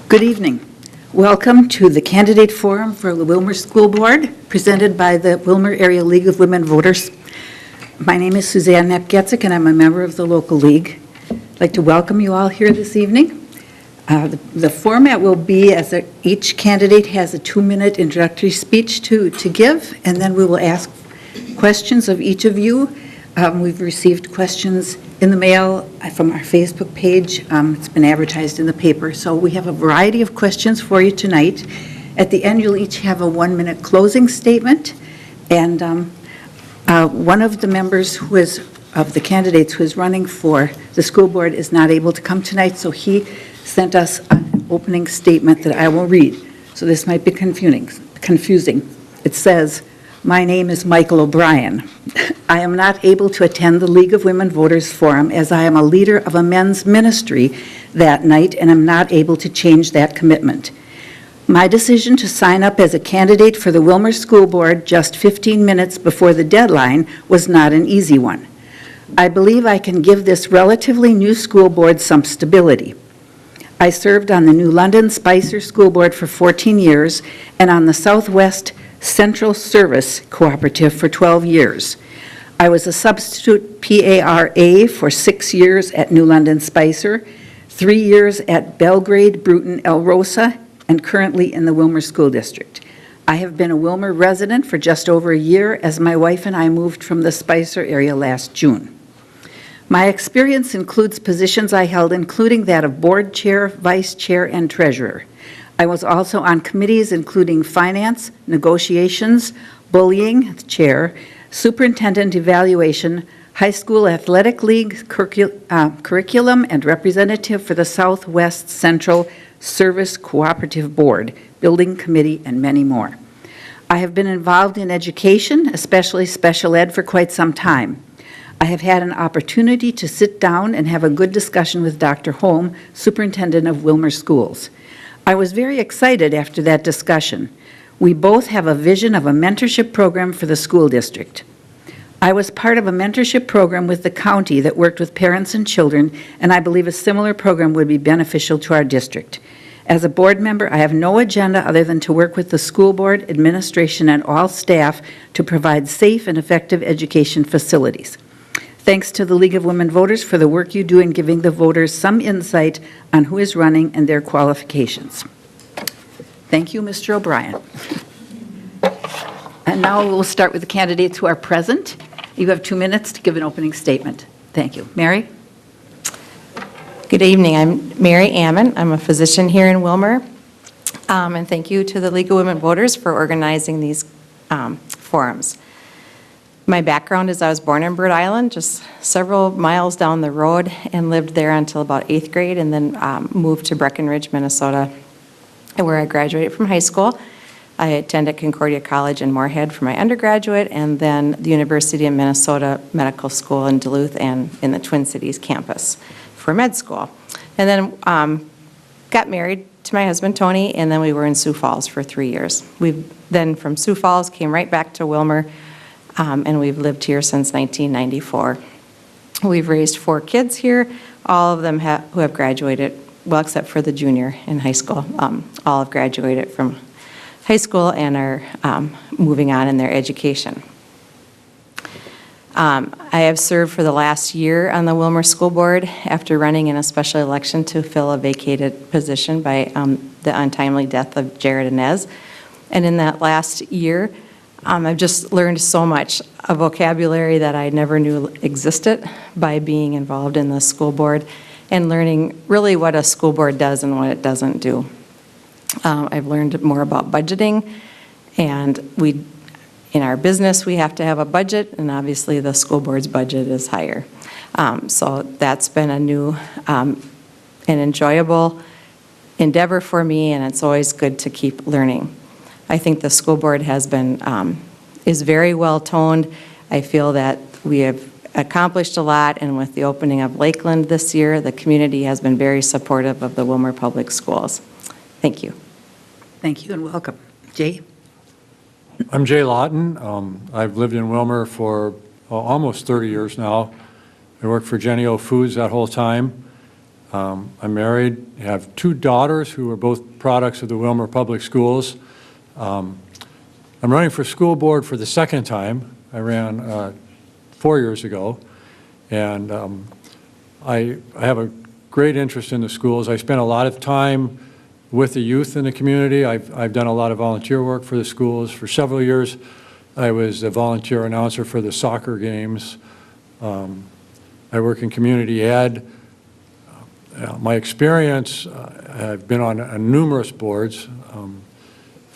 Good evening. Welcome to the Candidate Forum for the Willmar School Board, presented by the Willmar Area League of Women Voters. My name is Suzanne Knepp-Getzik, and I'm a member of the local league. I'd like to welcome you all here this evening. The format will be as each candidate has a 2-minute introductory speech to give, and then we will ask questions of each of you. We've received questions in the mail from our Facebook page. It's been advertised in the paper. So we have a variety of questions for you tonight. At the end, you'll each have a 1-minute closing statement. And one of the members of the candidates who is running for the school board is not able to come tonight, so he sent us an opening statement that I will read. So this might be confusing. It says, "My name is Michael O'Brien. I am not able to attend the League of Women Voters Forum as I am a leader of a men's ministry that night and am not able to change that commitment. My decision to sign up as a candidate for the Willmar School Board just 15 minutes before the deadline was not an easy one. I believe I can give this relatively new school board some stability. I served on the New London Spicer School Board for 14 years and on the Southwest Central Service Cooperative for 12 years. I was a substitute PARA for 6 years at New London Spicer, 3 years at Belgrade, Bruton, El Rosa, and currently in the Willmar School District. I have been a Willmar resident for just over a year as my wife and I moved from the Spicer area last June. My experience includes positions I held, including that of board chair, vice chair, and treasurer. I was also on committees including finance, negotiations, bullying, chair, superintendent evaluation, high school athletic league curriculum, and representative for the Southwest Central Service Cooperative Board, building committee, and many more. I have been involved in education, especially special ed, for quite some time. I have had an opportunity to sit down and have a good discussion with Dr. Holm, superintendent of Willmar Schools. I was very excited after that discussion. We both have a vision of a mentorship program for the school district. I was part of a mentorship program with the county that worked with parents and children, and I believe a similar program would be beneficial to our district. As a board member, I have no agenda other than to work with the school board, administration, and all staff to provide safe and effective education facilities. Thanks to the League of Women Voters for the work you do in giving the voters some insight on who is running and their qualifications." Thank you, Mr. O'Brien. And now we'll start with the candidates who are present. You have 2 minutes to give an opening statement. Thank you. Mary? Good evening. I'm Mary Ammon. I'm a physician here in Willmar. And thank you to the League of Women Voters for organizing these forums. My background is I was born in Bird Island, just several miles down the road, and lived there until about 8th grade, and then moved to Breckenridge, Minnesota, where I graduated from high school. I attended Concordia College in Moorhead for my undergraduate, and then the University of Minnesota Medical School in Duluth and in the Twin Cities campus for med school. And then got married to my husband, Tony, and then we were in Sioux Falls for 3 years. We then, from Sioux Falls, came right back to Willmar, and we've lived here since 1994. We've raised 4 kids here, all of them who have graduated, well, except for the junior in high school. All have graduated from high school and are moving on in their education. I have served for the last year on the Willmar School Board after running in a special election to fill a vacated position by the untimely death of Jared Inez. And in that last year, I've just learned so much, a vocabulary that I never knew existed by being involved in the school board and learning really what a school board does and what it doesn't do. I've learned more about budgeting, and in our business we have to have a budget, and obviously the school board's budget is higher. So that's been a new and enjoyable endeavor for me, and it's always good to keep learning. I think the school board has been, is very well toned. I feel that we have accomplished a lot, and with the opening of Lakeland this year, the community has been very supportive of the Willmar Public Schools. Thank you. Thank you and welcome. Jay? I'm Jay Lawton. I've lived in Willmar for almost 30 years now. I worked for Jennie-O Foods that whole time. I'm married, have two daughters who are both products of the Willmar Public Schools. I'm running for school board for the second time. I ran 4 years ago, and I have a great interest in the schools. I spent a lot of time with the youth in the community. I've done a lot of volunteer work for the schools. For several years, I was a volunteer announcer for the soccer games. I work in community ed. My experience, I've been on numerous boards.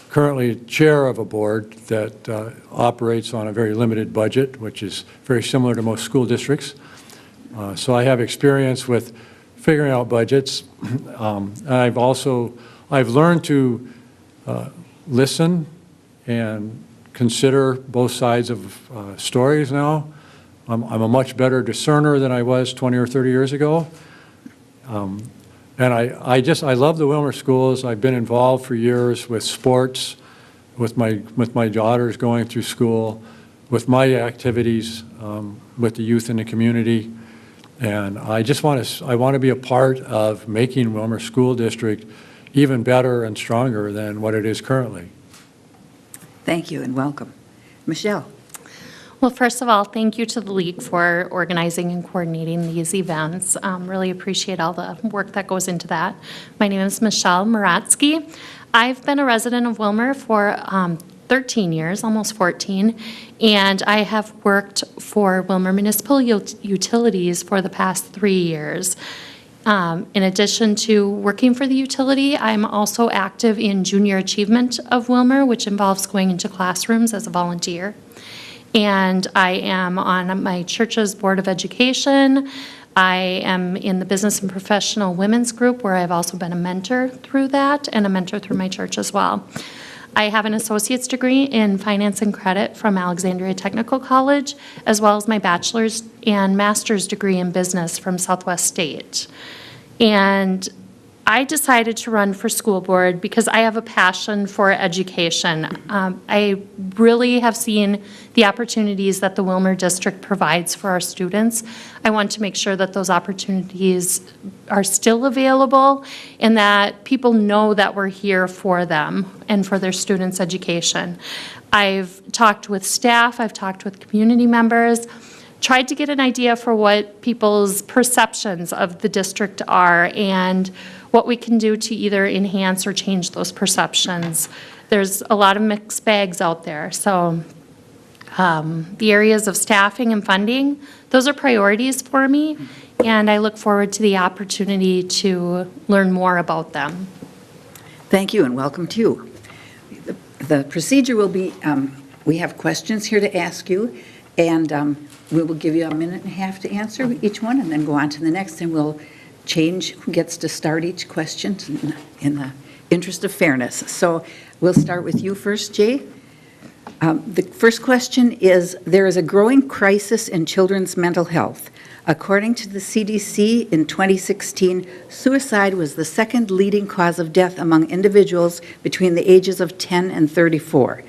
Currently chair of a board that operates on a very limited budget, which is very similar to most school districts. So I have experience with figuring out budgets. I've learned to listen and consider both sides of stories now. I'm a much better discerner than I was 20 or 30 years ago. And I love the Willmar schools. I've been involved for years with sports, with my daughters going through school, with my activities with the youth in the community. And I want to be a part of making Willmar School District even better and stronger than what it is currently. Thank you and welcome. Michelle. Well, first of all, thank you to the League for organizing and coordinating these events. Really appreciate all the work that goes into that. My name is Michelle Moratsky. I've been a resident of Willmar for 13 years, almost 14, and I have worked for Willmar Municipal Utilities for the past 3 years. In addition to working for the utility, I'm also active in Junior Achievement of Willmar, which involves going into classrooms as a volunteer. And I am on my church's Board of Education. I am in the Business and Professional Women's Group, where I've also been a mentor through that and a mentor through my church as well. I have an associate's degree in finance and credit from Alexandria Technical College, as well as my bachelor's and master's degree in business from Southwest State. And I decided to run for school board because I have a passion for education. I really have seen the opportunities that the Willmar district provides for our students. I want to make sure that those opportunities are still available and that people know that we're here for them and for their students' education. I've talked with staff, I've talked with community members, tried to get an idea for what people's perceptions of the district are and what we can do to either enhance or change those perceptions. There's a lot of mixed bags out there. So the areas of staffing and funding, those are priorities for me, and I look forward to the opportunity to learn more about them. Thank you and welcome to you. The procedure will be, we have questions here to ask you, and we will give you a minute and a half to answer each one and then go on to the next, and we'll change who gets to start each question in the interest of fairness. So we'll start with you first, Jay. The first question is, there is a growing crisis in children's mental health. According to the CDC in 2016, suicide was the second leading cause of death among individuals between the ages of 10 and 34.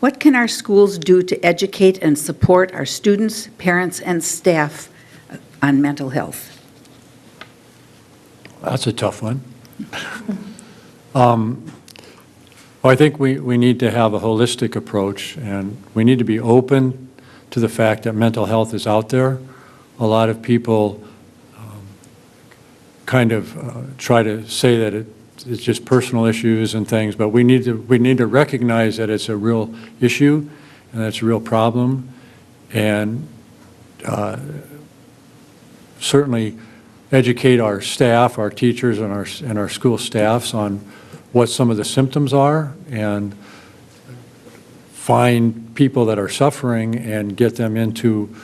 What can our schools do to educate and support our students, parents, and staff on mental health? That's a tough one. Well, I think we need to have a holistic approach, and we need to be open to the fact that mental health is out there. A lot of people kind of try to say that it's just personal issues and things, but we need to recognize that it's a real issue and that it's a real problem, and certainly educate our staff, our teachers, and our school staffs on what some of the symptoms are, and find people that are suffering and get them into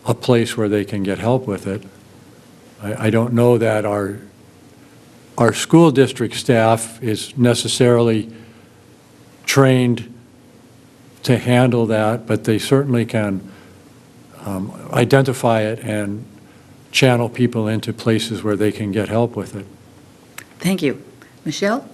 a place where they can get help with it. I don't know that our school district staff is necessarily trained to handle that, but they certainly can identify it and channel people into places where they can get help with it. Thank you. Michelle?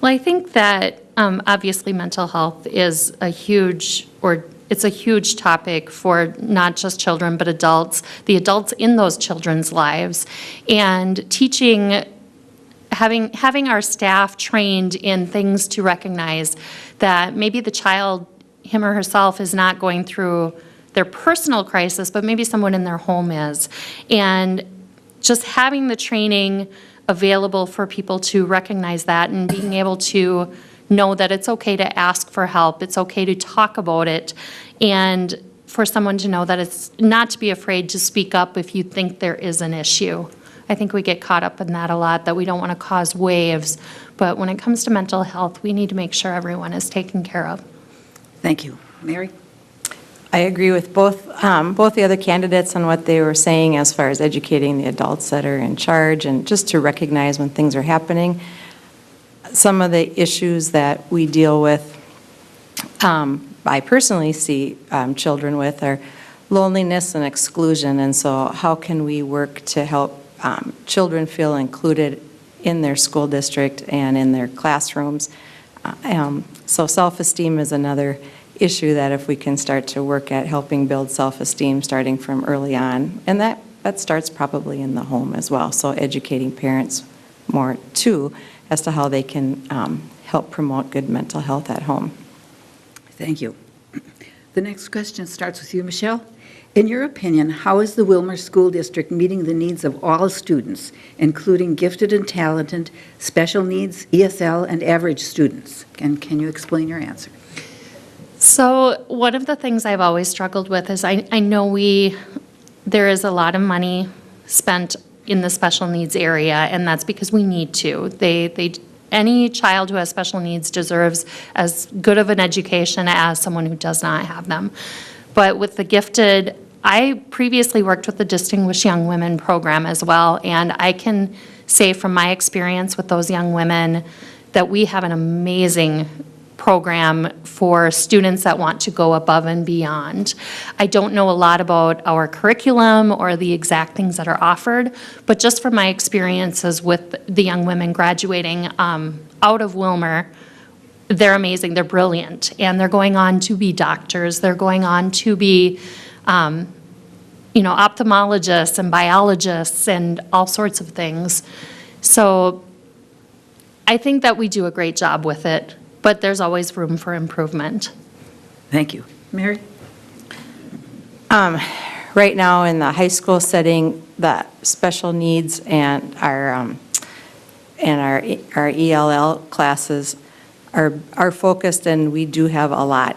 Well, I think that obviously mental health is a huge, or it's a huge topic for not just children, but adults, the adults in those children's lives. And teaching, having our staff trained in things to recognize that maybe the child, him or herself, is not going through their personal crisis, but maybe someone in their home is. And just having the training available for people to recognize that and being able to know that it's okay to ask for help, it's okay to talk about it, and for someone to know that it's not to be afraid to speak up if you think there is an issue. I think we get caught up in that a lot, that we don't want to cause waves, but when it comes to mental health, we need to make sure everyone is taken care of. Thank you. Mary? I agree with both the other candidates on what they were saying as far as educating the adults that are in charge and just to recognize when things are happening. Some of the issues that we deal with, I personally see children with, are loneliness and exclusion. And so how can we work to help children feel included in their school district and in their classrooms? So self-esteem is another issue that if we can start to work at helping build self-esteem starting from early on. And that starts probably in the home as well. So educating parents more too as to how they can help promote good mental health at home. Thank you. The next question starts with you, Michelle. In your opinion, how is the Willmar School District meeting the needs of all students, including gifted and talented, special needs, ESL, and average students? And can you explain your answer? So one of the things I've always struggled with is I know there is a lot of money spent in the special needs area, and that's because we need to. Any child who has special needs deserves as good of an education as someone who does not have them. But with the gifted, I previously worked with the Distinguished Young Women program as well, and I can say from my experience with those young women that we have an amazing program for students that want to go above and beyond. I don't know a lot about our curriculum or the exact things that are offered, but just from my experiences with the young women graduating out of Willmar, they're amazing, they're brilliant, and they're going on to be doctors, they're going on to be ophthalmologists and biologists and all sorts of things. So I think that we do a great job with it, but there's always room for improvement. Thank you. Mary? Right now in the high school setting, the special needs and our ELL classes are focused, and we do have a lot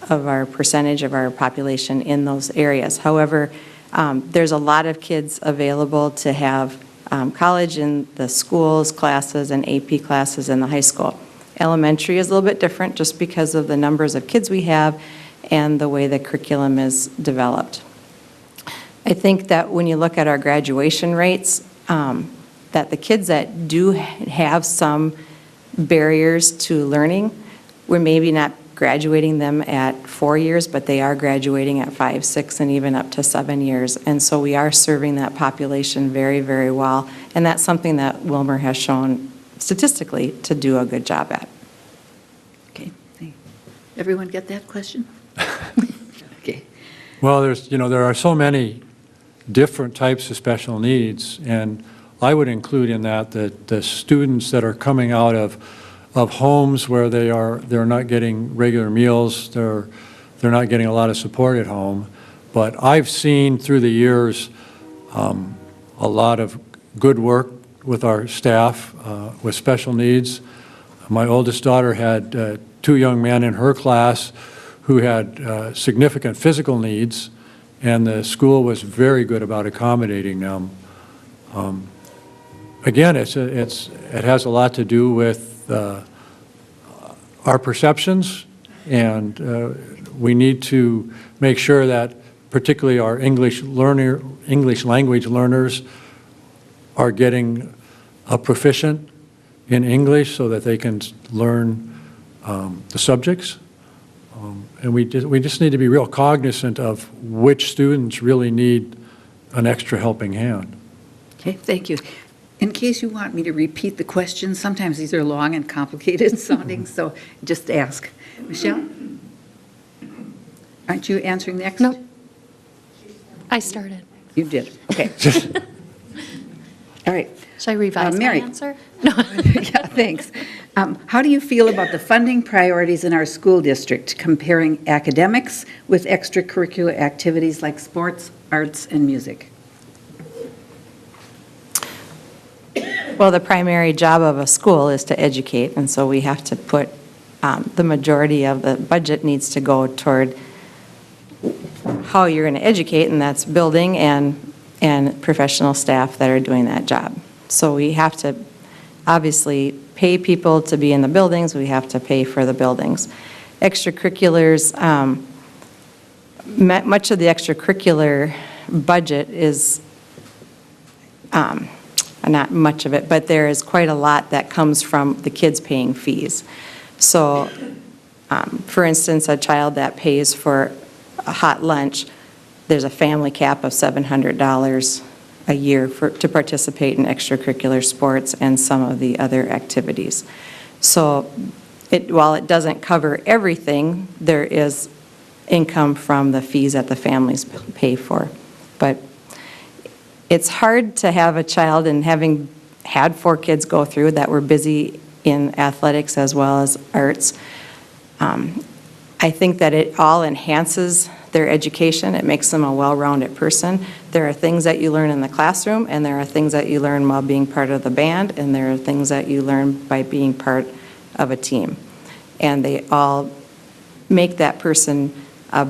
of our percentage of our population in those areas. However, there's a lot of kids available to have college in the schools classes and AP classes in the high school. Elementary is a little bit different just because of the numbers of kids we have and the way the curriculum is developed. I think that when you look at our graduation rates, that the kids that do have some barriers to learning, we're maybe not graduating them at 4 years, but they are graduating at 5, 6, and even up to 7 years. And so we are serving that population very, very well. And that's something that Willmar has shown statistically to do a good job at. Okay. Everyone get that question? Okay. Well, there are so many different types of special needs, and I would include in that the students that are coming out of homes where they're not getting regular meals, they're not getting a lot of support at home. But I've seen through the years a lot of good work with our staff with special needs. My oldest daughter had 2 young men in her class who had significant physical needs, and the school was very good about accommodating them. Again, it has a lot to do with our perceptions, and we need to make sure that particularly our English language learners are getting proficient in English so that they can learn the subjects. And we just need to be real cognizant of which students really need an extra helping hand. Okay, thank you. In case you want me to repeat the questions, sometimes these are long and complicated sounding, so just ask. Michelle? Aren't you answering next? No. I started. You did, okay. All right. Should I revise my Mary. answer? No. Yeah, thanks. How do you feel about the funding priorities in our school district, comparing academics with extracurricular activities like sports, arts, and music? Well, the primary job of a school is to educate, and so we have to put, the majority of the budget needs to go toward how you're going to educate, and that's building and professional staff that are doing that job. So we have to obviously pay people to be in the buildings, we have to pay for the buildings. Extracurriculars, much of the extracurricular budget is, not much of it, but there is quite a lot that comes from the kids paying fees. So, for instance, a child that pays for a hot lunch, there's a family cap of $700 a year to participate in extracurricular sports and some of the other activities. So while it doesn't cover everything, there is income from the fees that the families pay for. But it's hard to have a child, and having had 4 kids go through that were busy in athletics as well as arts, I think that it all enhances their education. It makes them a well-rounded person. There are things that you learn in the classroom, and there are things that you learn while being part of the band, and there are things that you learn by being part of a team. And they all make that person a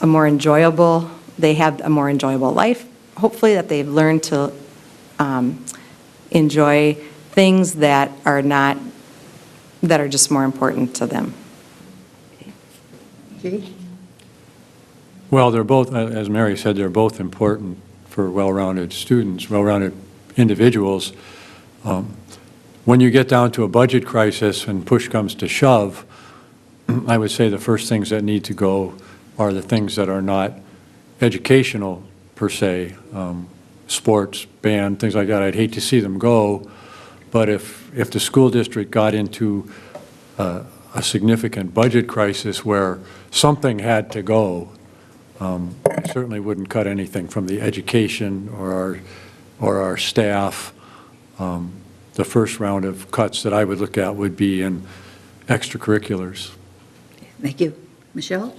more enjoyable, they have a more enjoyable life, hopefully, that they've learned to enjoy things that are just more important to them. Jay? Well, they're both, as Mary said, they're both important for well-rounded students, well-rounded individuals. When you get down to a budget crisis and push comes to shove, I would say the first things that need to go are the things that are not educational per se, sports, band, things like that. I'd hate to see them go, but if the school district got into a significant budget crisis where something had to go, I certainly wouldn't cut anything from the education or our staff. The first round of cuts that I would look at would be in extracurriculars. Thank you. Michelle?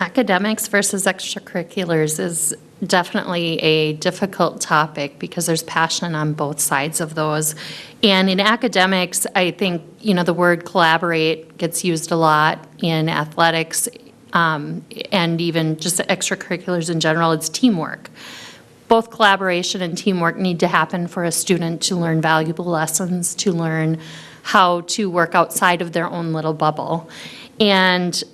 Academics versus extracurriculars is definitely a difficult topic because there's passion on both sides of those. And in academics, I think, the word collaborate gets used a lot in athletics, and even just extracurriculars in general. It's teamwork. Both collaboration and teamwork need to happen for a student to learn valuable lessons, to learn how to work outside of their own little bubble. And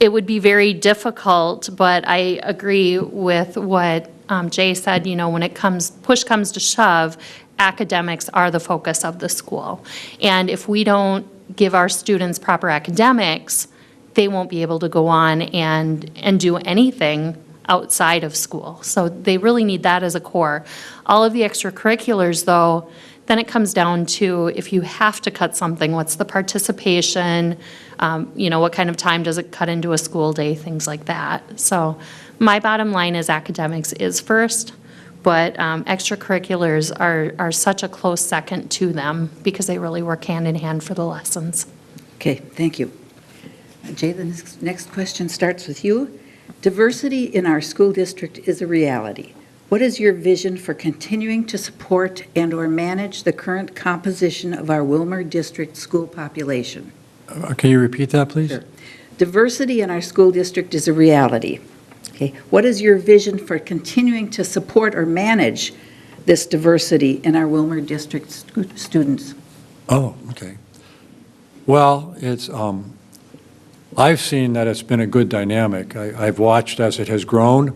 it would be very difficult, but I agree with what Jay said, when push comes to shove, academics are the focus of the school. And if we don't give our students proper academics, they won't be able to go on and do anything outside of school. So they really need that as a core. All of the extracurriculars, though, then it comes down to if you have to cut something, what's the participation, what kind of time does it cut into a school day, things like that. So my bottom line is academics is first, but extracurriculars are such a close second to them because they really work hand in hand for the lessons. Okay, thank you. Jay, the next question starts with you. Diversity in our school district is a reality. What is your vision for continuing to support and/or manage the current composition of our Willmar district school population? Can you repeat that, please? Sure. Diversity in our school district is a reality. Okay. What is your vision for continuing to support or manage this diversity in our Willmar district students? Oh, okay. Well, I've seen that it's been a good dynamic. I've watched as it has grown.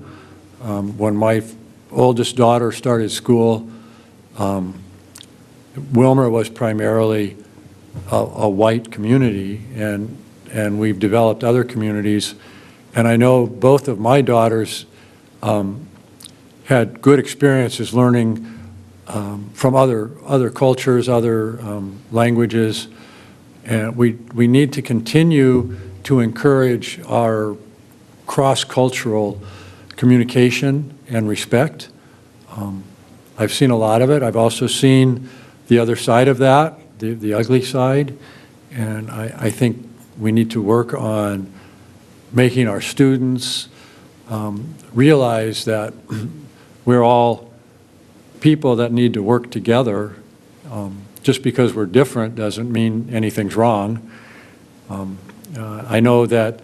When my oldest daughter started school, Willmar was primarily a white community, and we've developed other communities. And I know both of my daughters had good experiences learning from other cultures, other languages, and we need to continue to encourage our cross-cultural communication and respect. I've seen a lot of it. I've also seen the other side of that, the ugly side, and I think we need to work on making our students realize that we're all people that need to work together. Just because we're different doesn't mean anything's wrong. I know that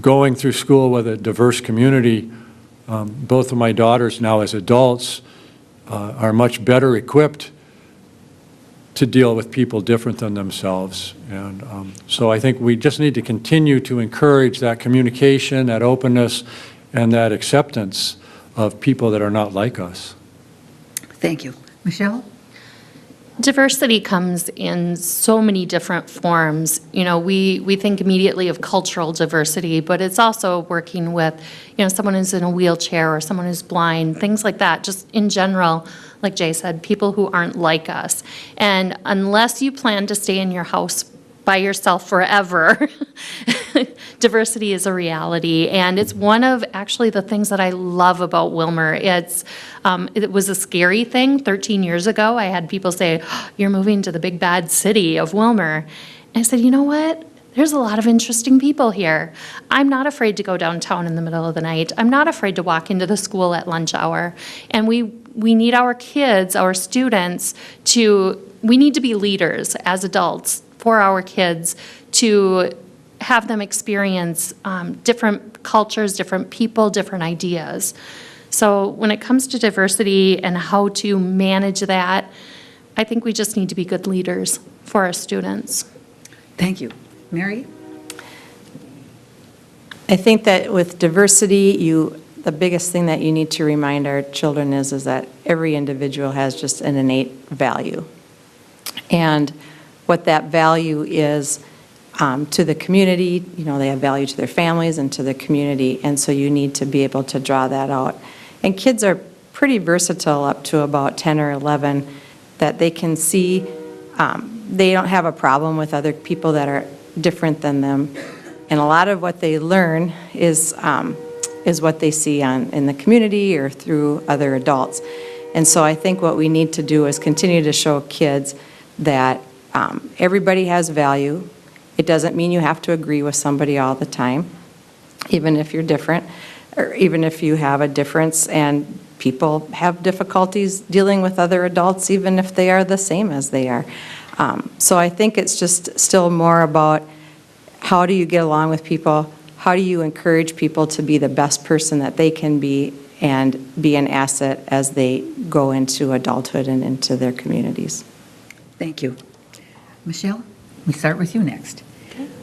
going through school with a diverse community, both of my daughters now as adults are much better equipped to deal with people different than themselves. And so I think we just need to continue to encourage that communication, that openness, and that acceptance of people that are not like us. Thank you. Michelle? Diversity comes in so many different forms. You know, we think immediately of cultural diversity, but it's also working with, you know, someone who's in a wheelchair or someone who's blind, things like that. Just in general, like Jay said, people who aren't like us. And unless you plan to stay in your house by yourself forever, diversity is a reality. And it's one of actually the things that I love about Willmar. It was a scary thing 13 years ago. I had people say, "Oh, you're moving to the big bad city of Willmar." And I said, you know what? There's a lot of interesting people here. I'm not afraid to go downtown in the middle of the night. I'm not afraid to walk into the school at lunch hour. And we need our kids, our students, we need to be leaders as adults for our kids to have them experience different cultures, different people, different ideas. So when it comes to diversity and how to manage that, I think we just need to be good leaders for our students. Thank you. Mary? I think that with diversity, the biggest thing that you need to remind our children is that every individual has just an innate value. And what that value is to the community, you know, they have value to their families and to the community, and so you need to be able to draw that out. And kids are pretty versatile up to about 10 or 11, that they can see, they don't have a problem with other people that are different than them. And a lot of what they learn is what they see in the community or through other adults. And so I think what we need to do is continue to show kids that everybody has value. It doesn't mean you have to agree with somebody all the time, even if you're different, or even if you have a difference, and people have difficulties dealing with other adults, even if they are the same as they are. So I think it's just still more about how do you get along with people, how do you encourage people to be the best person that they can be and be an asset as they go into adulthood and into their communities. Thank you. Michelle, we start with you next.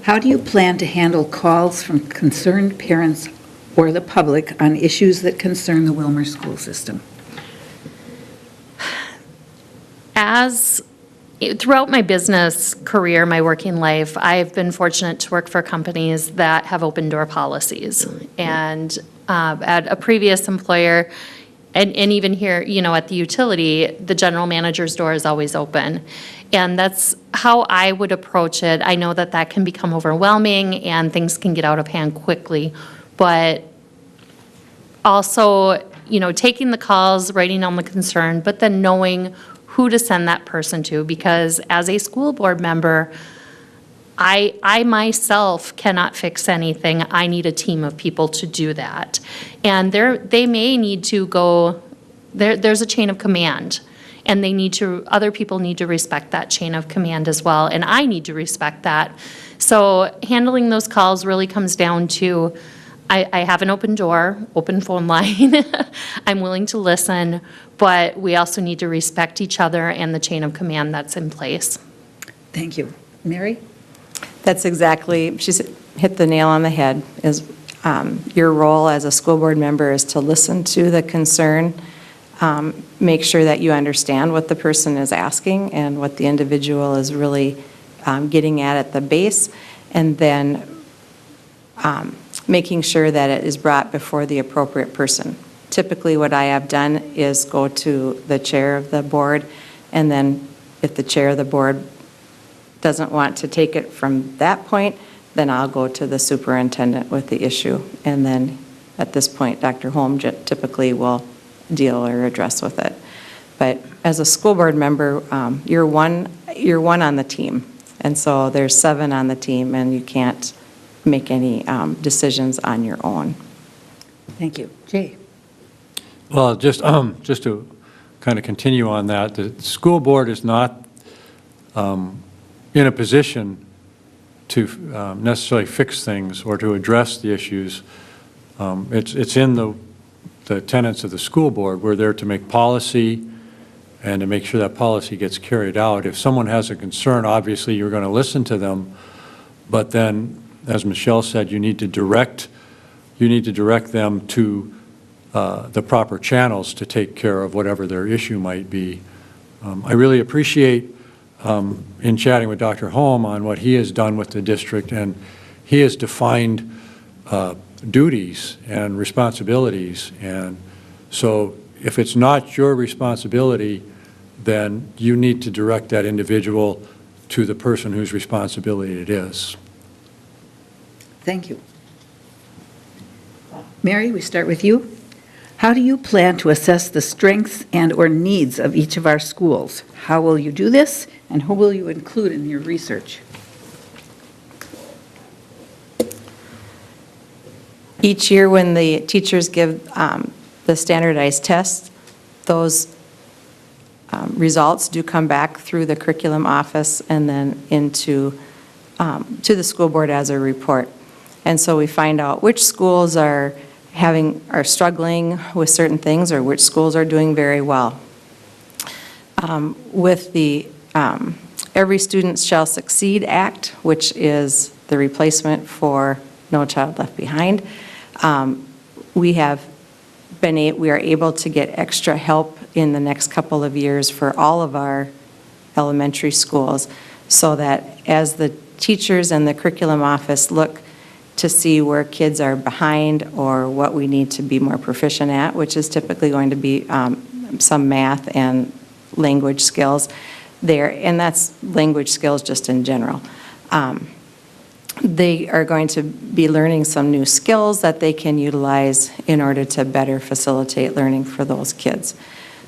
How do you plan to handle calls from concerned parents or the public on issues that concern the Willmar school system? Throughout my business career, my working life, I've been fortunate to work for companies that have open door policies. And at a previous employer, and even here, you know, at the utility, the general manager's door is always open. And that's how I would approach it. I know that that can become overwhelming and things can get out of hand quickly. But also, you know, taking the calls, writing down the concern, but then knowing who to send that person to. Because as a school board member, I myself cannot fix anything. I need a team of people to do that. And they may need to go, there's a chain of command. And other people need to respect that chain of command as well. And I need to respect that. So handling those calls really comes down to, I have an open door, open phone line. I'm willing to listen, but we also need to respect each other and the chain of command that's in place. Thank you. Mary? That's exactly, she's hit the nail on the head, is your role as a school board member is to listen to the concern, make sure that you understand what the person is asking and what the individual is really getting at the base, and then making sure that it is brought before the appropriate person. Typically, what I have done is go to the chair of the board, and then if the chair of the board doesn't want to take it from that point, then I'll go to the superintendent with the issue. And then at this point, Dr. Holm typically will deal or address with it. But as a school board member, you're one on the team. And so there's 7 on the team, and you can't make any decisions on your own. Thank you. Jay? Well, just to kind of continue on that, the school board is not in a position to necessarily fix things or to address the issues. It's in the tenets of the school board. We're there to make policy and to make sure that policy gets carried out. If someone has a concern, obviously you're going to listen to them, but then, as Michelle said, you need to direct them to the proper channels to take care of whatever their issue might be. I really appreciate in chatting with Dr. Holm on what he has done with the district, and he has defined duties and responsibilities. And so if it's not your responsibility, then you need to direct that individual to the person whose responsibility it is. Thank you. Mary, we start with you. How do you plan to assess the strengths and/or needs of each of our schools? How will you do this, and who will you include in your research? Each year when the teachers give the standardized tests, those results do come back through the curriculum office and then into to the school board as a report. And so we find out which schools are struggling with certain things or which schools are doing very well. With the Every Student Shall Succeed Act, which is the replacement for No Child Left Behind, we are able to get extra help in the next couple of years for all of our elementary schools, so that as the teachers and the curriculum office look to see where kids are behind or what we need to be more proficient at, which is typically going to be some math and language skills there, and that's language skills just in general. They are going to be learning some new skills that they can utilize in order to better facilitate learning for those kids.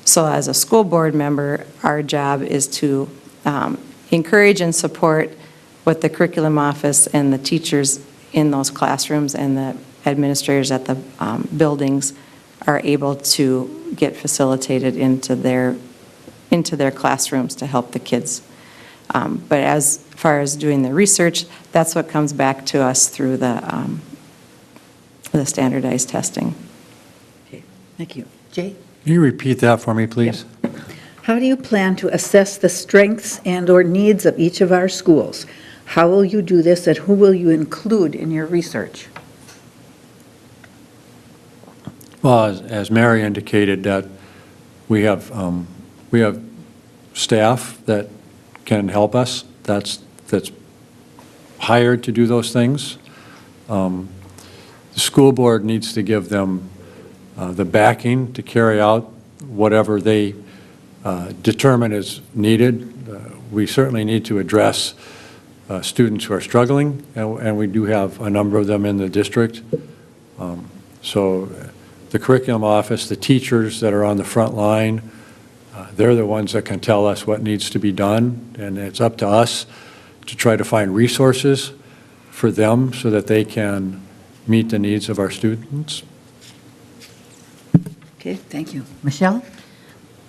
So as a school board member, our job is to encourage and support what the curriculum office and the teachers in those classrooms and the administrators at the buildings are able to get facilitated into their classrooms to help the kids. But as far as doing the research, that's what comes back to us through the standardized testing. Okay, thank you. Jay? Can you repeat that for me, please? Yeah. How do you plan to assess the strengths and/or needs of each of our schools? How will you do this, and who will you include in your research? Well, as Mary indicated, that we have staff that can help us. That's hired to do those things. The school board needs to give them the backing to carry out whatever they determine is needed. We certainly need to address students who are struggling, and we do have a number of them in the district. So the curriculum office, the teachers that are on the front line, they're the ones that can tell us what needs to be done, and it's up to us to try to find resources for them so that they can meet the needs of our students. Okay, thank you. Michelle?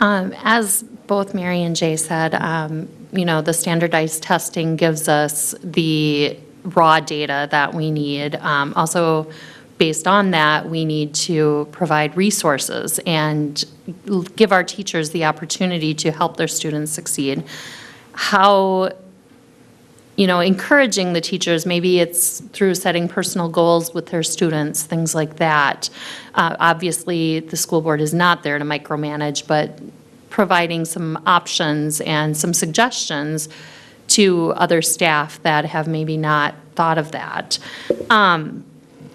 As both Mary and Jay said, the standardized testing gives us the raw data that we need. Also, based on that, we need to provide resources and give our teachers the opportunity to help their students succeed. How, encouraging the teachers, maybe it's through setting personal goals with their students, things like that. Obviously, the school board is not there to micromanage, but providing some options and some suggestions to other staff that have maybe not thought of that.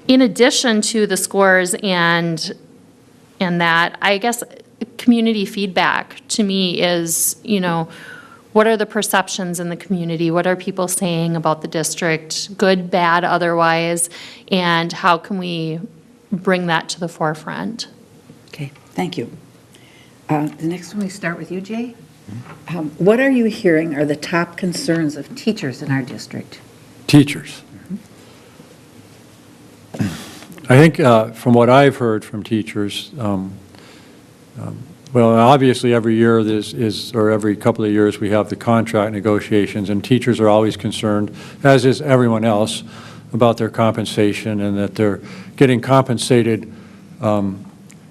In addition to the scores and that, I guess community feedback to me is, what are the perceptions in the community? What are people saying about the district, good, bad, otherwise? And how can we bring that to the forefront? Okay, thank you. The next one, we start with you, Jay. What are you hearing are the top concerns of teachers in our district? Teachers. I think from what I've heard from teachers, well, obviously every year or every couple of years we have the contract negotiations, and teachers are always concerned, as is everyone else, about their compensation and that they're getting compensated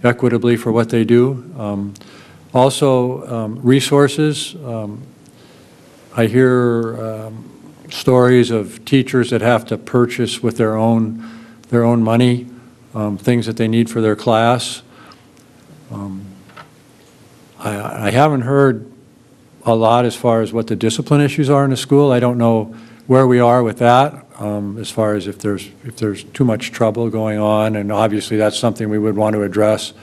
equitably for what they do. Also, resources. I hear stories of teachers that have to purchase with their own money things that they need for their class. I haven't heard a lot as far as what the discipline issues are in the school. I don't know where we are with that, as far as if there's too much trouble going on, and obviously that's something we would want to address.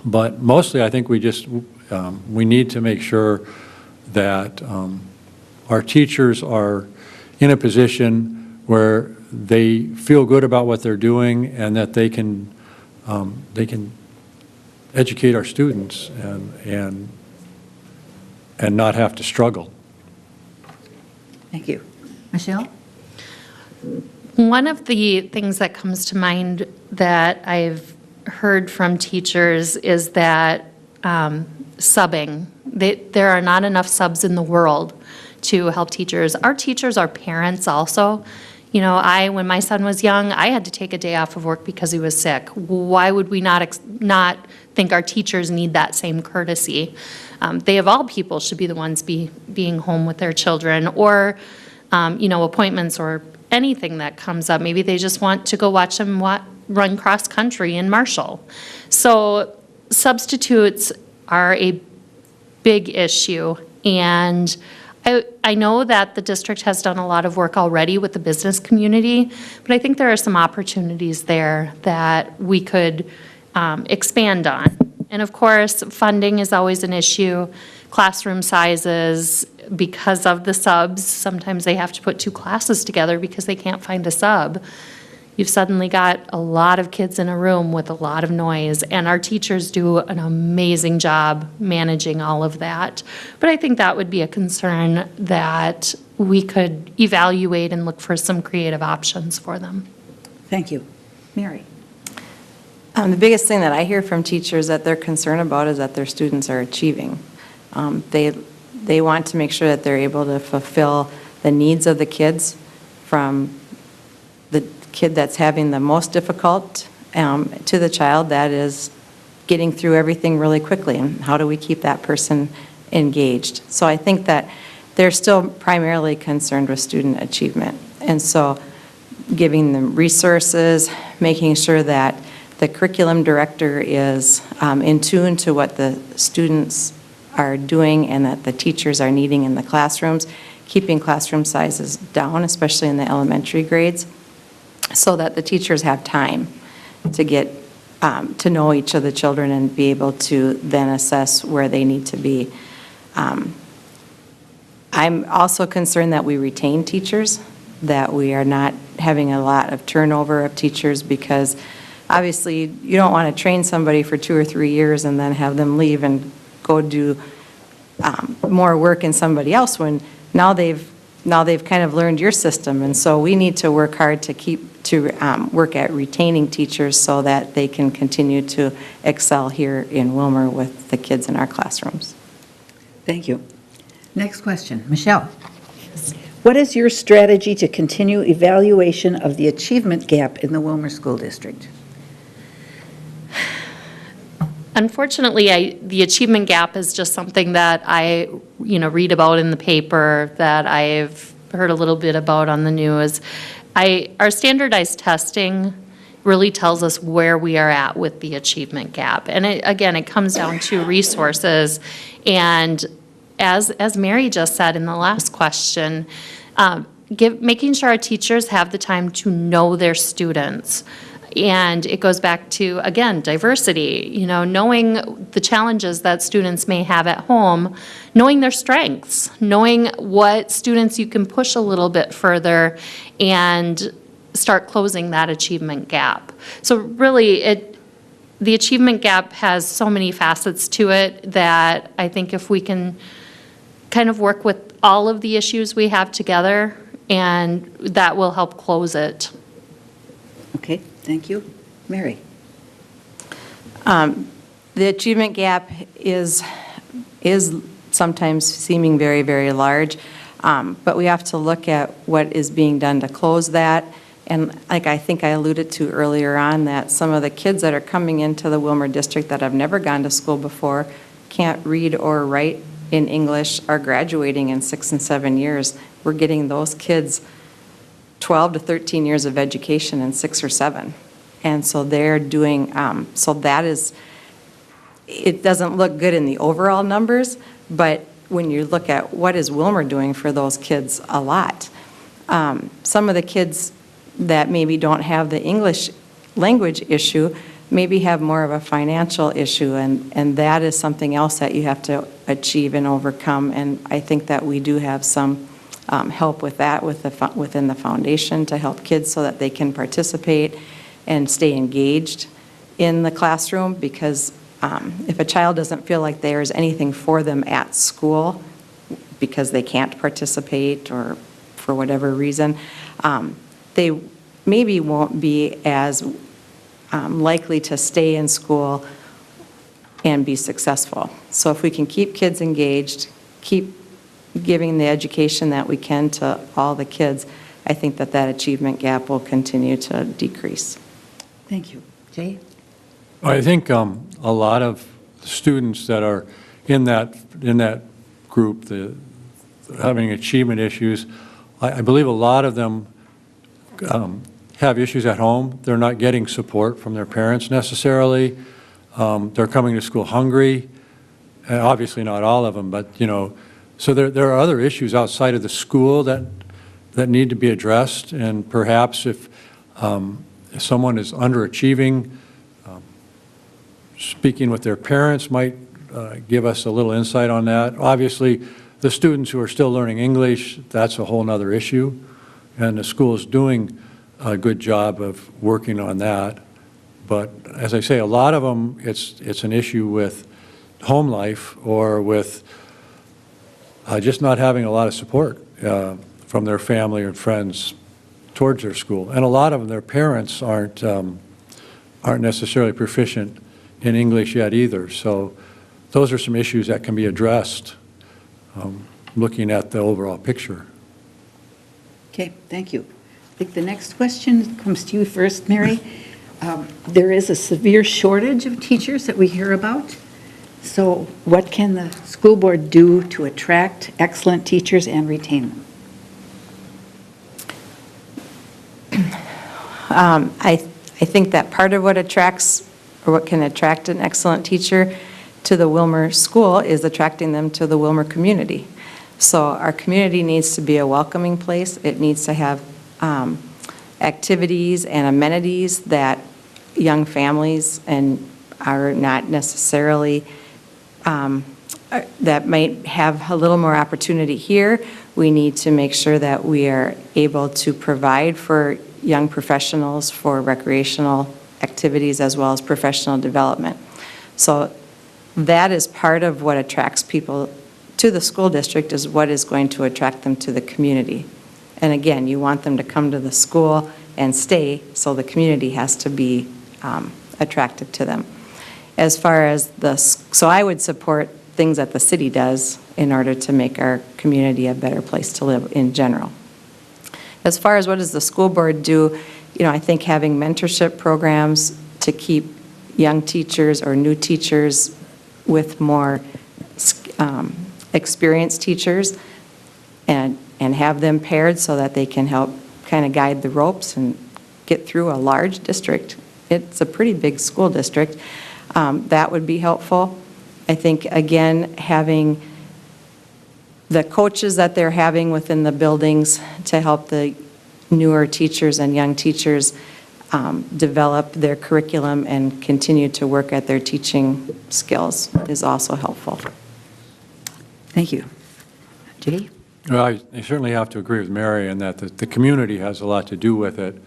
But mostly I think we need to make sure that our teachers are in a position where they feel good about what they're doing and that they can educate our students and not have to struggle. Thank you. Michelle? One of the things that comes to mind that I've heard from teachers is that subbing. There are not enough subs in the world to help teachers. Our teachers are parents also. You know, when my son was young, I had to take a day off of work because he was sick. Why would we not think our teachers need that same courtesy? They, of all people, should be the ones being home with their children, or, appointments or anything that comes up. Maybe they just want to go watch them run cross-country in Marshall. So substitutes are a big issue, and I know that the district has done a lot of work already with the business community, but I think there are some opportunities there that we could expand on. And of course, funding is always an issue. Classroom sizes, because of the subs, sometimes they have to put 2 classes together because they can't find a sub. You've suddenly got a lot of kids in a room with a lot of noise, and our teachers do an amazing job managing all of that. But I think that would be a concern that we could evaluate and look for some creative options for them. Thank you. Mary? The biggest thing that I hear from teachers that they're concerned about is that their students are achieving. They want to make sure that they're able to fulfill the needs of the kids, from the kid that's having the most difficult to the child that is getting through everything really quickly, and how do we keep that person engaged. So I think that they're still primarily concerned with student achievement, and so giving them resources, making sure that the curriculum director is in tune to what the students are doing and that the teachers are needing in the classrooms, keeping classroom sizes down, especially in the elementary grades, so that the teachers have time to get to know each of the children and be able to then assess where they need to be. I'm also concerned that we retain teachers, that we are not having a lot of turnover of teachers, because obviously you don't want to train somebody for 2 or 3 years and then have them leave and go do more work in somebody else, when now they've kind of learned your system. And so we need to work hard to work at retaining teachers so that they can continue to excel here in Willmar with the kids in our classrooms. Thank you. Next question. Michelle? What is your strategy to continue evaluation of the achievement gap in the Willmar School District? Unfortunately, the achievement gap is just something that I, read about in the paper, that I've heard a little bit about on the news. Our standardized testing really tells us where we are at with the achievement gap. And it comes down to resources. And as Mary just said in the last question, making sure our teachers have the time to know their students. And it goes back to, again, diversity, knowing the challenges that students may have at home, knowing their strengths, knowing what students you can push a little bit further and start closing that achievement gap. So really, the achievement gap has so many facets to it that I think if we can kind of work with all of the issues we have together, and that will help close it. Okay, thank you. Mary? The achievement gap is sometimes seeming very, very large, but we have to look at what is being done to close that. And like I think I alluded to earlier on, that some of the kids that are coming into the Willmar district that have never gone to school before, can't read or write in English, are graduating in 6 and 7 years. We're getting those kids 12 to 13 years of education in 6 or 7. And so they're doing, so that is, it doesn't look good in the overall numbers, but when you look at what is Willmar doing for those kids, a lot. Some of the kids that maybe don't have the English language issue maybe have more of a financial issue, and that is something else that you have to achieve and overcome. And I think that we do have some help with that within the foundation to help kids so that they can participate and stay engaged in the classroom, because if a child doesn't feel like there is anything for them at school because they can't participate or for whatever reason, they maybe won't be as likely to stay in school and be successful. So if we can keep kids engaged, keep giving the education that we can to all the kids, I think that achievement gap will continue to decrease. Thank you. Jay? I think a lot of students that are in that group, having achievement issues, I believe a lot of them have issues at home. They're not getting support from their parents necessarily. They're coming to school hungry. Obviously not all of them, but so there are other issues outside of the school that need to be addressed. And perhaps if someone is underachieving, speaking with their parents might give us a little insight on that. Obviously, the students who are still learning English, that's a whole nother issue. And the school is doing a good job of working on that. But as I say, a lot of them, it's an issue with home life or with just not having a lot of support from their family and friends towards their school. And a lot of them, their parents aren't necessarily proficient in English yet either. So those are some issues that can be addressed looking at the overall picture. Okay, thank you. I think the next question comes to you first, Mary. There is a severe shortage of teachers that we hear about. So what can the school board do to attract excellent teachers and retain them? I think that part of what attracts, or what can attract an excellent teacher to the Willmar school is attracting them to the Willmar community. So our community needs to be a welcoming place. It needs to have activities and amenities that young families and are not necessarily, that might have a little more opportunity here. We need to make sure that we are able to provide for young professionals for recreational activities as well as professional development. So that is part of what attracts people to the school district, is what is going to attract them to the community. And again, you want them to come to the school and stay, so the community has to be attractive to them. As far as so I would support things that the city does in order to make our community a better place to live in general. As far as what does the school board do, I think having mentorship programs to keep young teachers or new teachers with more experienced teachers and have them paired so that they can help kind of guide the ropes and get through a large district. It's a pretty big school district. That would be helpful. I think, again, having the coaches that they're having within the buildings to help the newer teachers and young teachers develop their curriculum and continue to work at their teaching skills is also helpful. Thank you. Jay? Well, I certainly have to agree with Mary in that the community has a lot to do with it.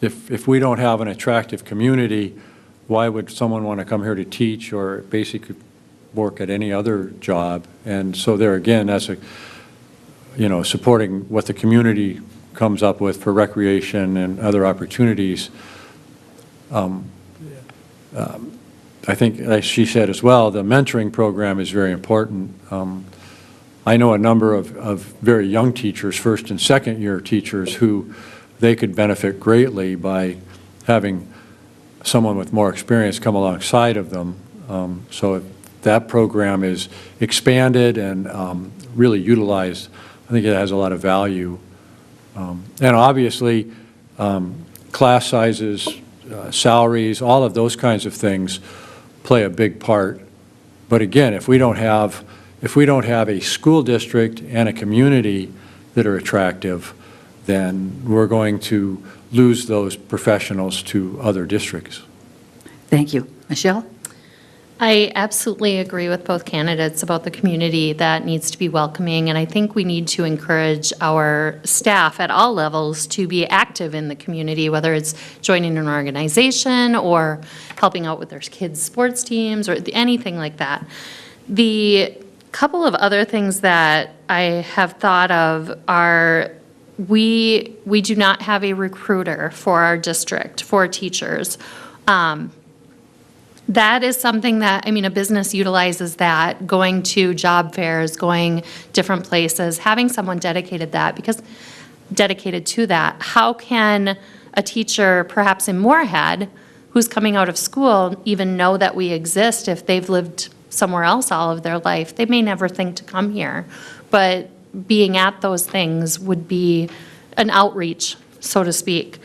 If we don't have an attractive community, why would someone want to come here to teach or basically work at any other job? And so there again, that's supporting what the community comes up with for recreation and other opportunities. I think, as she said as well, the mentoring program is very important. I know a number of very young teachers, first and second year teachers, who they could benefit greatly by having someone with more experience come alongside of them. So if that program is expanded and really utilized, I think it has a lot of value. And obviously, class sizes, salaries, all of those kinds of things play a big part. But again, if we don't have a school district and a community that are attractive, then we're going to lose those professionals to other districts. Thank you. Michelle? I absolutely agree with both candidates about the community that needs to be welcoming, and I think we need to encourage our staff at all levels to be active in the community, whether it's joining an organization or helping out with their kids' sports teams or anything like that. The couple of other things that I have thought of are we do not have a recruiter for our district for teachers. That is something that, a business utilizes that, going to job fairs, going different places, having someone dedicated to that. How can a teacher, perhaps in Moorhead, who's coming out of school, even know that we exist if they've lived somewhere else all of their life? They may never think to come here, but being at those things would be an outreach, so to speak.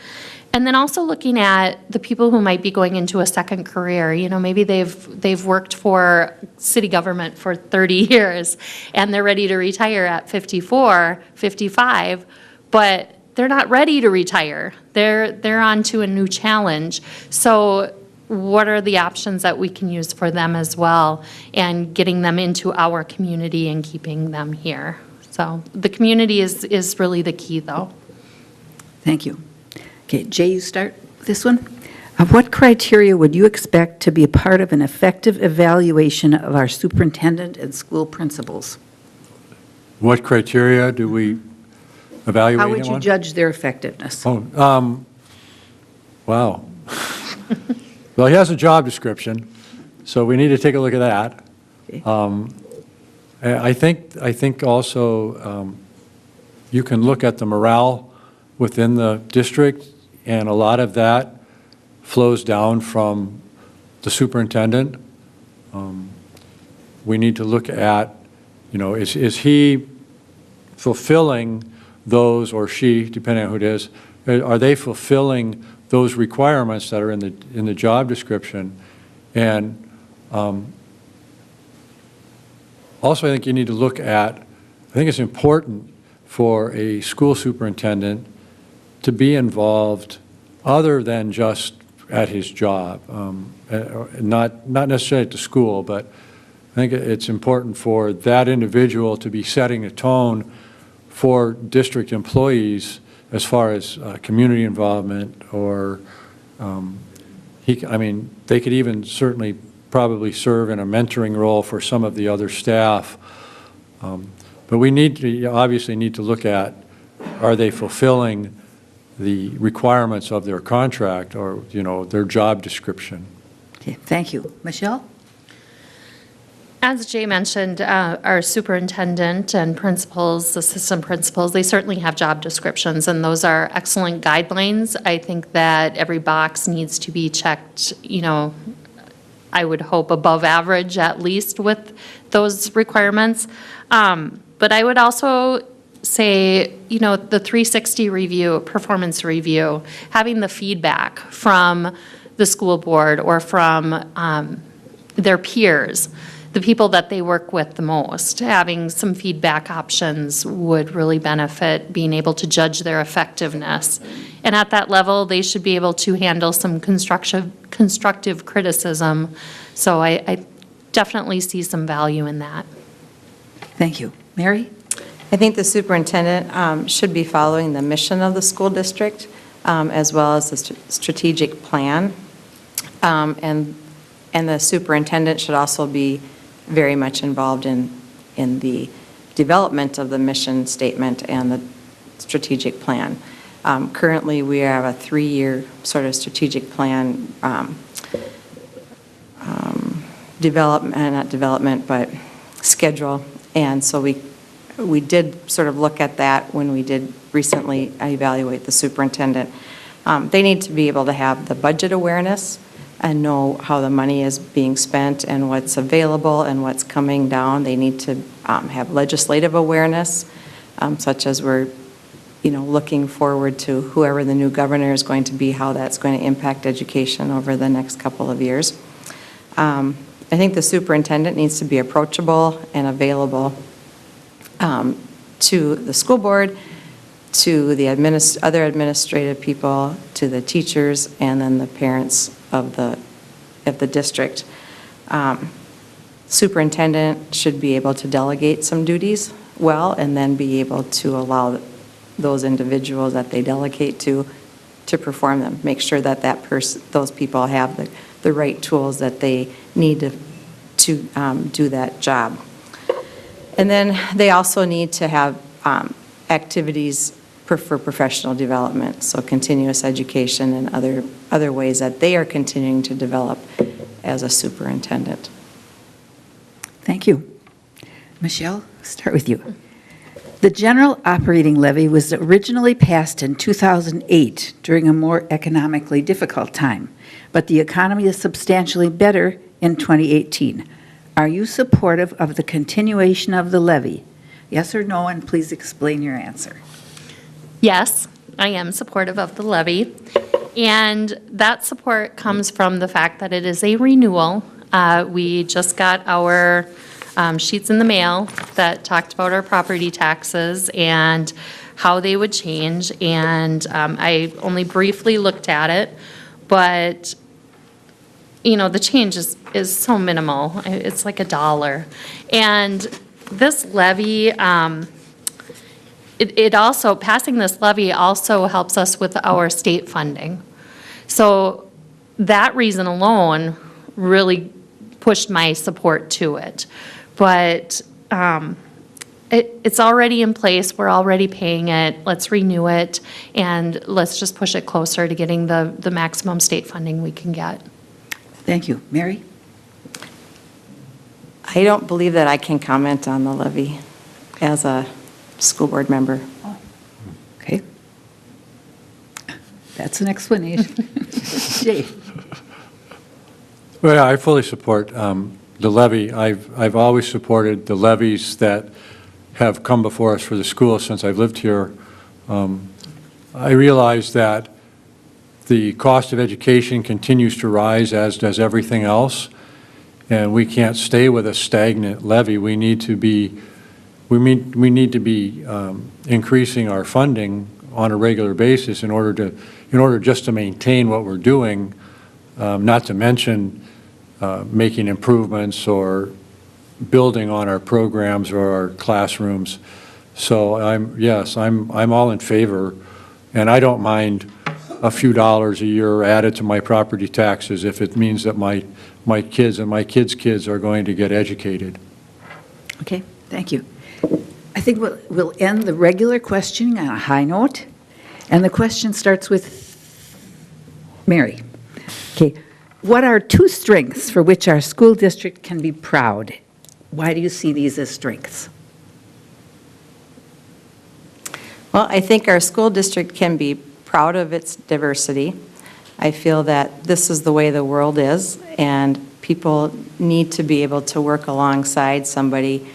And then also looking at the people who might be going into a second career. Maybe they've worked for city government for 30 years and they're ready to retire at 54, 55, but they're not ready to retire. They're on to a new challenge. So what are the options that we can use for them as well, and getting them into our community and keeping them here? So the community is really the key, though. Thank you. Okay, Jay, you start this one. What criteria would you expect to be a part of an effective evaluation of our superintendent and school principals? What criteria do we evaluate? How would you on? judge their effectiveness? Wow. Well, he has a job description, so we need to take a look at that. Okay. I think also you can look at the morale within the district, and a lot of that flows down from the superintendent. We need to look at, is he fulfilling those, or she, depending on who it is, are they fulfilling those requirements that are in the job description? And also, I think you need to look at, I think it's important for a school superintendent to be involved other than just at his job, not necessarily at the school, but I think it's important for that individual to be setting a tone for district employees as far as community involvement, or they could even certainly probably serve in a mentoring role for some of the other staff. But we obviously need to look at, are they fulfilling the requirements of their contract or, their job description? Okay, thank you. Michelle? As Jay mentioned, our superintendent and principals, assistant principals, they certainly have job descriptions, and those are excellent guidelines. I think that every box needs to be checked, I would hope above average at least with those requirements. But I would also say, the 360 review, performance review, having the feedback from the school board or from their peers, the people that they work with the most. Having some feedback options would really benefit being able to judge their effectiveness. And at that level, they should be able to handle some constructive criticism. So I definitely see some value in that. Thank you. Mary? I think the superintendent should be following the mission of the school district, as well as the strategic plan. And the superintendent should also be very much involved in the development of the mission statement and the strategic plan. Currently, we have a 3-year sort of strategic plan schedule. And so we did sort of look at that when we did recently evaluate the superintendent. They need to be able to have the budget awareness and know how the money is being spent and what's available and what's coming down. They need to have legislative awareness, such as we're, looking forward to whoever the new governor is going to be, how that's going to impact education over the next couple of years. I think the superintendent needs to be approachable and available to the school board, to the other administrative people, to the teachers, and then the parents of the district. Superintendent should be able to delegate some duties well, and then be able to allow those individuals that they delegate to perform them. Make sure that those people have the right tools that they need to do that job. And then they also need to have activities for professional development, so continuous education and other ways that they are continuing to develop as a superintendent. Thank you. Michelle, start with you. The general operating levy was originally passed in 2008 during a more economically difficult time, but the economy is substantially better in 2018. Are you supportive of the continuation of the levy? Yes or no, and please explain your answer. Yes, I am supportive of the levy, and that support comes from the fact that it is a renewal. We just got our sheets in the mail that talked about our property taxes and how they would change, and I only briefly looked at it, but the change is so minimal. It's like $1. And this levy, it also, passing this levy also helps us with our state funding. So that reason alone really pushed my support to it. But it's already in place, we're already paying it, let's renew it, and let's just push it closer to getting the maximum state funding we can get. Thank you. Mary? I don't believe that I can comment on the levy as a school board member. Okay. That's an explanation. Jay? Well, I fully support the levy. I've always supported the levies that have come before us for the school since I've lived here. I realize that the cost of education continues to rise, as does everything else, and we can't stay with a stagnant levy. We need to be increasing our funding on a regular basis in order just to maintain what we're doing, not to mention making improvements or building on our programs or our classrooms. So I'm all in favor, and I don't mind a few dollars a year added to my property taxes if it means that my kids and my kids' kids are going to get educated. Okay, thank you. I think we'll end the regular questioning on a high note, and the question starts with Mary. Okay, what are 2 strengths for which our school district can be proud? Why do you see these as strengths? Well, I think our school district can be proud of its diversity. I feel that this is the way the world is, and people need to be able to work alongside somebody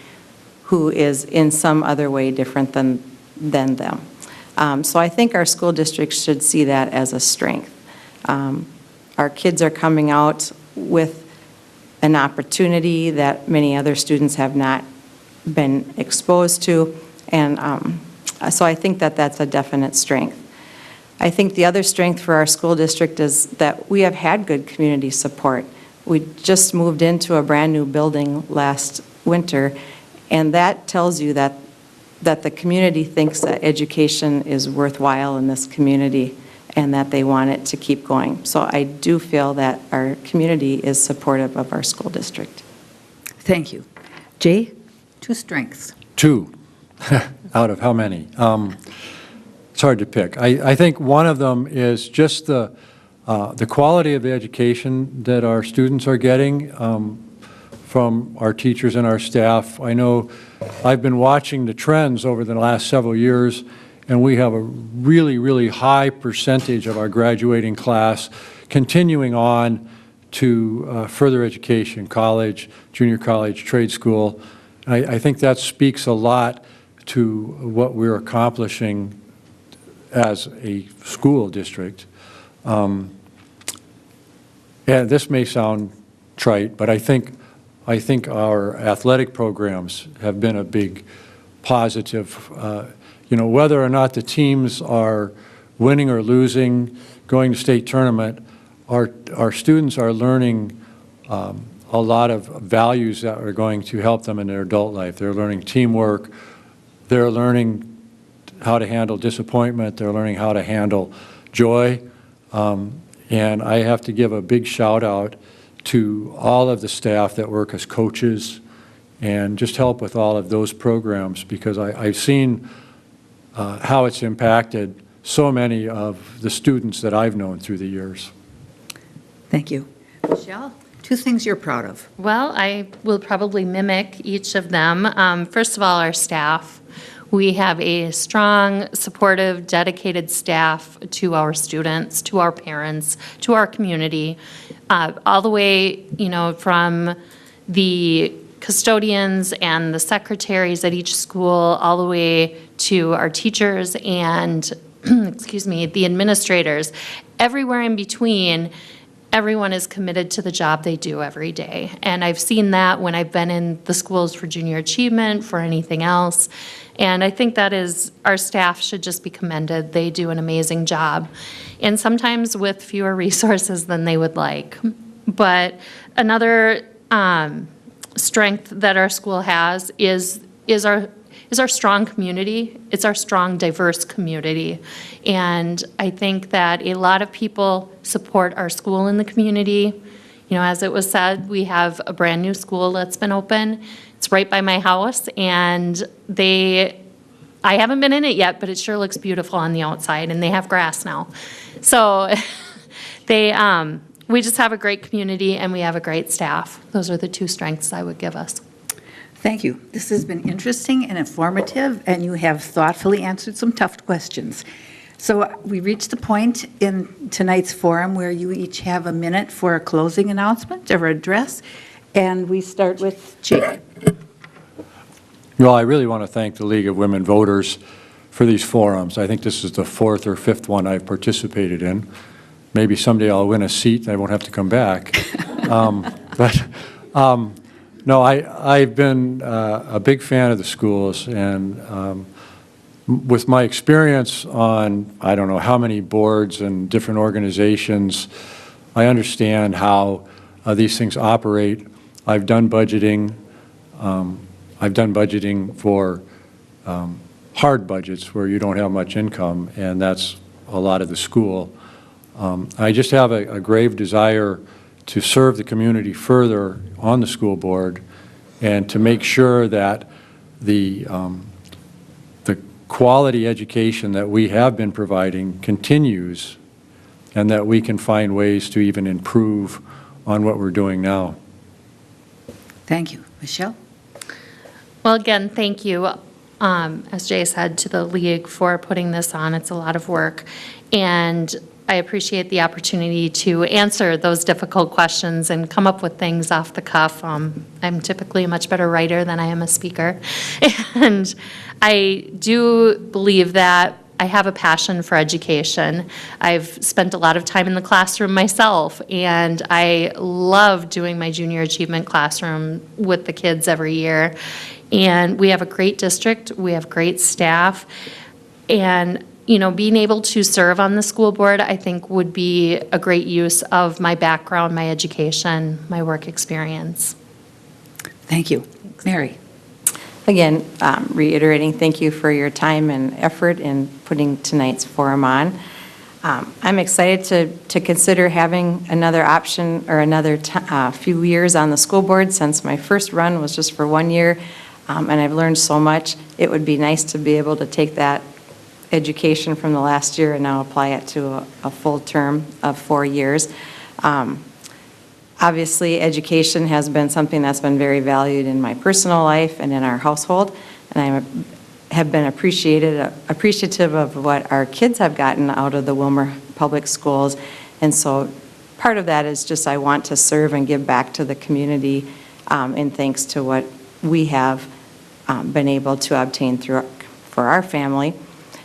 who is in some other way different than them. So I think our school district should see that as a strength. Our kids are coming out with an opportunity that many other students have not been exposed to, and so I think that that's a definite strength. I think the other strength for our school district is that we have had good community support. We just moved into a brand-new building last winter, and that tells you that the community thinks that education is worthwhile in this community and that they want it to keep going. So I do feel that our community is supportive of our school district. Thank you. Jay, two strengths. Two, out of how many? It's hard to pick. I think one of them is just the quality of the education that our students are getting from our teachers and our staff. I know I've been watching the trends over the last several years, and we have a really, really high percentage of our graduating class continuing on to further education, college, junior college, trade school. I think that speaks a lot to what we're accomplishing as a school district. And this may sound trite, but I think our athletic programs have been a big positive. You know, whether or not the teams are winning or losing, going to state tournament, our students are learning a lot of values that are going to help them in their adult life. They're learning teamwork. They're learning how to handle disappointment. They're learning how to handle joy. And I have to give a big shout out to all of the staff that work as coaches and just help with all of those programs, because I've seen how it's impacted so many of the students that I've known through the years. Thank you. Michelle, two things you're proud of. Well, I will probably mimic each of them. First of all, our staff. We have a strong, supportive, dedicated staff to our students, to our parents, to our community, all the way, you know, from the custodians and the secretaries at each school, all the way to our teachers and, excuse me, the administrators. Everywhere in between, everyone is committed to the job they do every day. And I've seen that when I've been in the schools for junior achievement, for anything else. And I think that is, our staff should just be commended. They do an amazing job. And sometimes with fewer resources than they would like. But another strength that our school has is our strong community. It's our strong, diverse community. And I think that a lot of people support our school in the community. You know, as it was said, we have a brand new school that's been open. It's right by my house, and I haven't been in it yet, but it sure looks beautiful on the outside, and they have grass now. So we just have a great community, and we have a great staff. Those are the two strengths I would give us. Thank you. This has been interesting and informative, and you have thoughtfully answered some tough questions. So we reached the point in tonight's forum where you each have a minute for a closing announcement or address, and we start with Jake. Well, I really want to thank the League of Women Voters for these forums. I think this is the fourth or fifth one I've participated in. Maybe someday I'll win a seat and I won't have to come back. No, I've been a big fan of the schools, and with my experience on, I don't know how many boards and different organizations, I understand how these things operate. I've done budgeting. I've done budgeting for hard budgets where you don't have much income, and that's a lot of the school. I just have a grave desire to serve the community further on the school board and to make sure that the quality education that we have been providing continues, and that we can find ways to even improve on what we're doing now. Thank you. Michelle? Well, again, thank you, as Jay said, to the league for putting this on. It's a lot of work, and I appreciate the opportunity to answer those difficult questions and come up with things off the cuff. I'm typically a much better writer than I am a speaker, and I do believe that I have a passion for education. I've spent a lot of time in the classroom myself, and I love doing my junior achievement classroom with the kids every year. And we have a great district, we have great staff, and, you know, being able to serve on the school board, I think, would be a great use of my background, my education, my work experience. Thank you. Mary? Again, reiterating, thank you for your time and effort in putting tonight's forum on. I'm excited to consider having another option or another few years on the school board, since my first run was just for 1 year, and I've learned so much. It would be nice to be able to take that education from the last year and now apply it to a full term of 4 years. Obviously, education has been something that's been very valued in my personal life and in our household, and I have been appreciative of what our kids have gotten out of the Willmar Public Schools. And so part of that is just I want to serve and give back to the community in thanks to what we have been able to obtain for our family.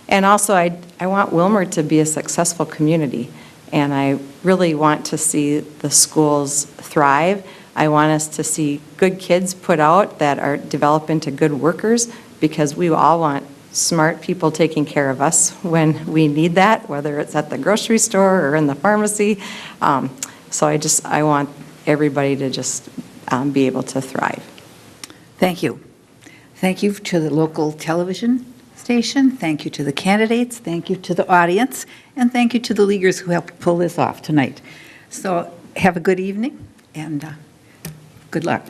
And also, I want Willmar to be a successful community. And I really want to see the schools thrive. I want us to see good kids put out that are develop into good workers, because we all want smart people taking care of us when we need that, whether it's at the grocery store or in the pharmacy. So I want everybody to just be able to thrive. Thank you. Thank you to the local television station. Thank you to the candidates. Thank you to the audience. And thank you to the leaguers who helped pull this off tonight. So have a good evening and good luck.